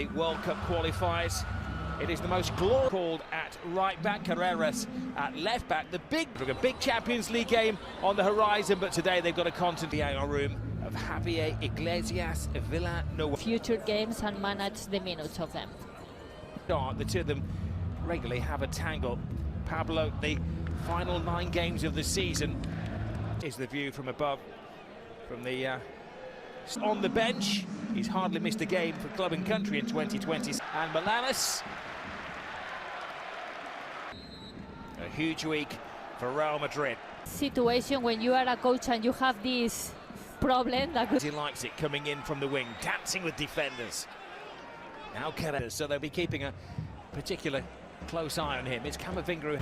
the World Cup qualifiers. It is the most glorious called at right back, Carreras at left back. The big Champions League game on the horizon, but today they've got a content room of Javier Iglesias, Villanova. Future games and manage the minutes of them. The two of them regularly have a tangle. Pablo, the final 9 games of the season, is the view from above, from the on the bench. He's hardly missed a game for club and country in 2020. And Milanes, a huge week for Real Madrid. Situation when you are a coach and you have this problem. He likes it coming in from the wing, dancing with defenders. Now Carreras, so they'll be keeping a particular close eye on him. It's Camavinga.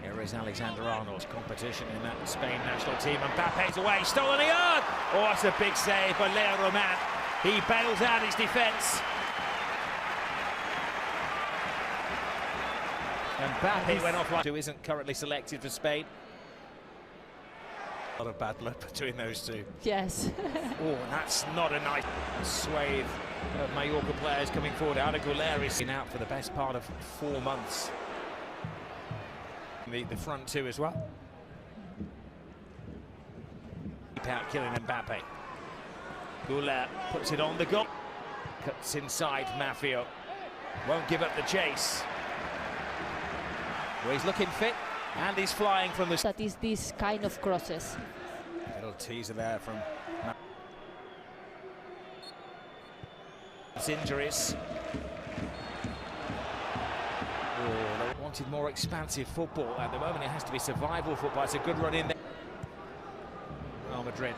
Here is Alexander-Arnold's competition in that Spain national team. Mbappe's away, stolen a yard! Oh, that's a big save by Leo Roman. He bails out his defence. Mbappe went off like who isn't currently selected for Spain. A lot of bad blood between those two. Yes. Oh, that's not a nice swathe of Mallorca players coming forward. Aujourd'Hui is out for the best part of 4 months. The front two as well. Keep out killing Mbappe. Goles puts it on the goal. Cuts inside Mafio. Won't give up the chase. Well, he's looking fit and he's flying from the... That is this kind of crosses. Little teaser there from... Injuries. Oh, they wanted more expansive football. At the moment it has to be survival football. It's a good run in there. Real Madrid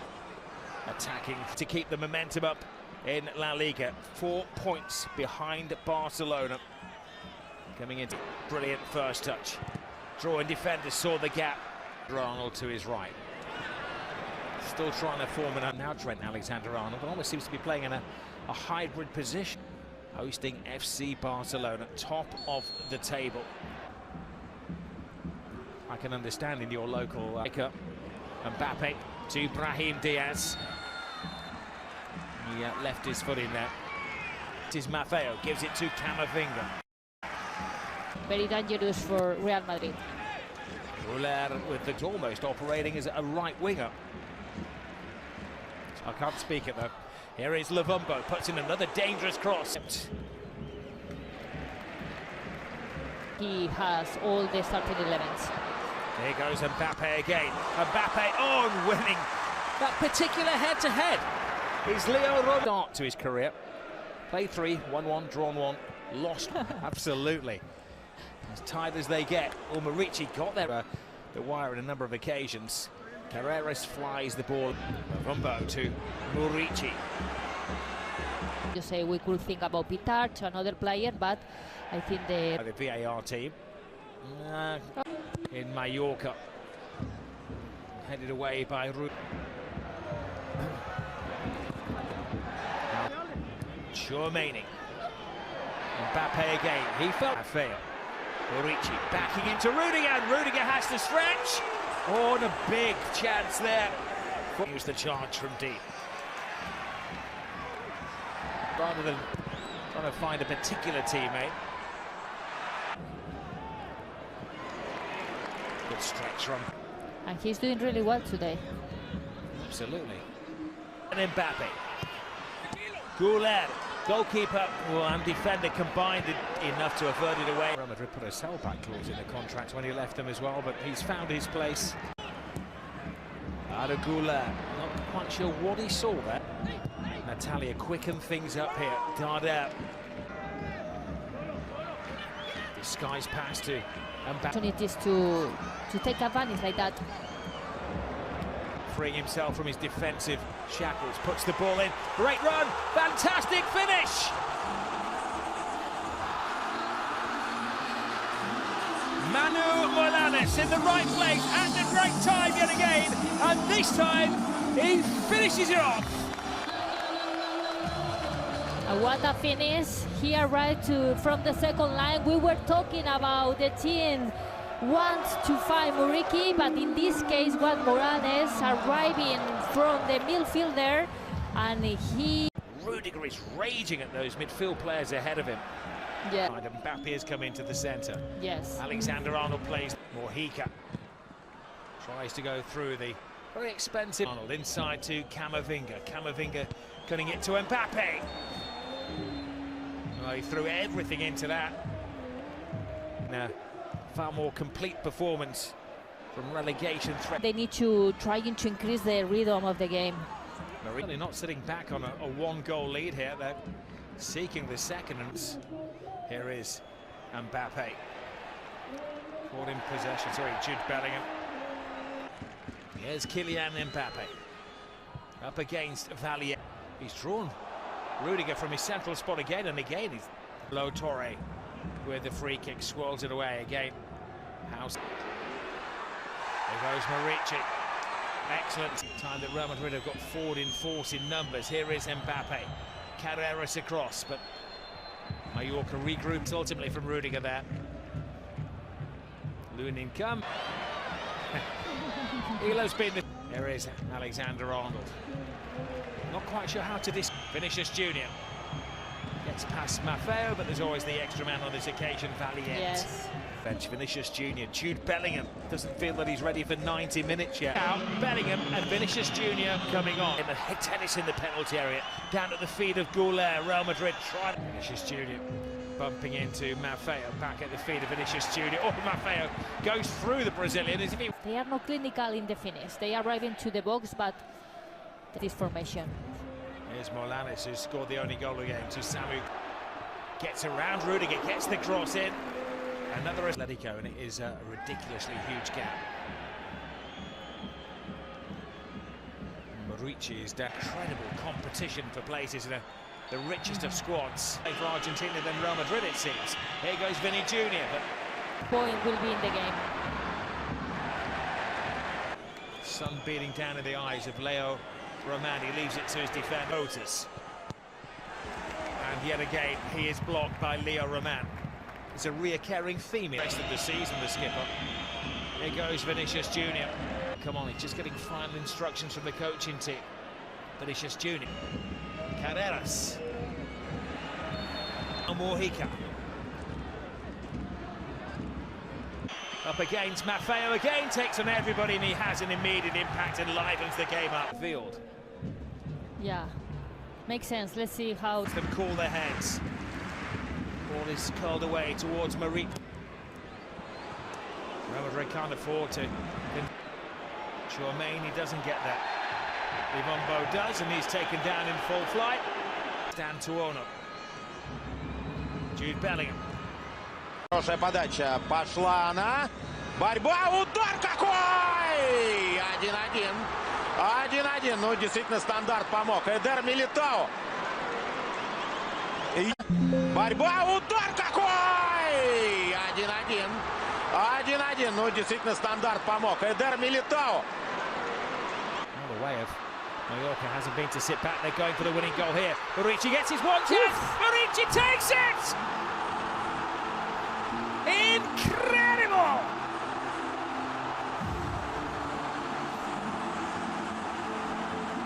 attacking to keep the momentum up in La Liga. 4 points behind Barcelona. Coming into brilliant first touch. Drawing defenders, saw the gap. Arnold to his right. Still trying to form an... Now Trent Alexander-Arnold, but almost seems to be playing in a hybrid position. Hosting FC Barcelona, top of the table. I can understand in your local Mbappe to Brahim Diaz. He left his foot in there. It is Mafeo, gives it to Camavinga. Very dangerous for Real Madrid. Goles with the almost operating as a right winger. I can't speak it though. Here is Luvumbo, puts in another dangerous cross. He has all the starting 11s. There goes Mbappe again. Mbappe on winning that particular head-to-head. Is Leo Roman start to his career. Played 3, 1-1, drawn 1, lost. Absolutely. As tight as they get. Well, Murici got there the wire on a number of occasions. Carreras flies the ball. Rumbo to Murici. You say we could think about Pitarch, another player, but I think the VAR team in Mallorca, headed away by Ru. Chouameni. Mbappe again. He felt fail. Murici backing into Rudiger, and Rudiger has to stretch. Oh, and a big chance there. Use the charge from deep. Rather than trying to find a particular teammate. Good stretch from. And he's doing really well today. Absolutely. And Mbappe. Goles, goalkeeper and defender combined enough to avert it away. Real Madrid put a sell-back clause in the contract when he left them as well, but he's found his place. Aujourd'Hui, not quite sure what he saw there. Natalia quickened things up here. Darder. Disguise pass to Mbappe. Opportunities to take advantage like that. Freeing himself from his defensive shackles, puts the ball in. Great run, fantastic finish. Manu Milanes in the right place at the right time yet again, and this time he finishes it off. And what a finish. He arrived from the second line. We were talking about the team wants to find Muriqi, but in this case, Juan Morales arriving from the midfielder, and Rudiger is raging at those midfield players ahead of him. Yeah. And Mbappe has come into the centre. Yes. Alexander-Arnold plays. Mojica tries to go through the very expensive Arnold inside to Camavinga. Camavinga cutting it to Mbappe. Well, he threw everything into that. Now, far more complete performance from relegation threat. They need to try to increase the rhythm of the game. They're not sitting back on a one-goal lead here. They're seeking the second. And here is Mbappe. Caught in possession. Sorry, Jude Bellingham. Here's Kylian Mbappe. Up against Valier. He's drawn Rudiger from his central spot again and again. He's low Torre with the free kick, swirls it away again. House. There goes Muriqi. Excellent time that Real Madrid have got forward in force in numbers. Here is Mbappe. Carreras across, but Mallorca regroups ultimately from Rudiger there. Lunin come. Elo's been the... Here is Alexander-Arnold. Not quite sure how to Vinicius Junior gets past Maffeo, but there's always the extra man on this occasion, Valier. Yes. Bench Vinicius Junior. Jude Bellingham doesn't feel that he's ready for 90 minutes yet. Now Bellingham and Vinicius Junior coming on. In the head tennis in the penalty area, down at the feet of Goles. Real Madrid trying. Vinicius Junior bumping into Maffeo, back at the feet of Vinicius Junior. Oh, Maffeo goes through the Brazilian as if he... They are not clinical in the finish. They arrive into the box, but this formation. Here's Morales, who scored the only goal of the game, to Samu. Gets around Rudiger, gets the cross in. Another Atletico, and it is a ridiculously huge gap. Muriqi is down. Incredible competition for places in the richest of squads. For Argentina than Real Madrid, it seems. Here goes Vinny Junior, but Point will be in the game. sun beating down in the eyes of Leo Roman. He leaves it to his defender, Otis. And yet again, he is blocked by Leo Roman. It's a reoccurring theme in the rest of the season, the skipper. Here goes Vinicius Junior. Come on, he's just getting final instructions from the coaching team. Vinicius Junior. Carreras. Mojica. Up against Maffeo again, takes on everybody, and he has an immediate impact and livens the game up field. Yeah, makes sense. Let's see how... Them call their heads. Ball is curled away towards Marie. Real Madrid can't afford to. Chouameni doesn't get that. Livombo does, and he's taken down in full flight. Dan Tuono. Jude Bellingham. Хорошая подача. Пошла она. Борьба. Удар какой! 1-1. 1-1. Ну, действительно, стандарт помог. Эдер Милитао. Борьба. Удар какой! 1-1. 1-1. Ну, действительно, стандарт помог. Эдер Милитао. The way of Mallorca hasn't been to sit back. They're going for the winning goal here. Muriqi gets his one chance. Muriqi takes it! Incredible!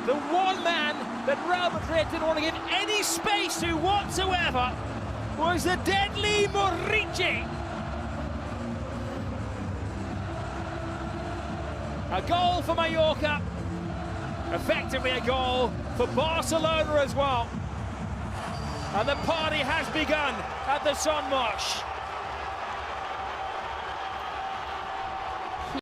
The one man that Real Madrid didn't want to give any space to whatsoever was the deadly Muriqi. A goal for Mallorca. Effectively a goal for Barcelona as well. And the party has begun at the Son Moix.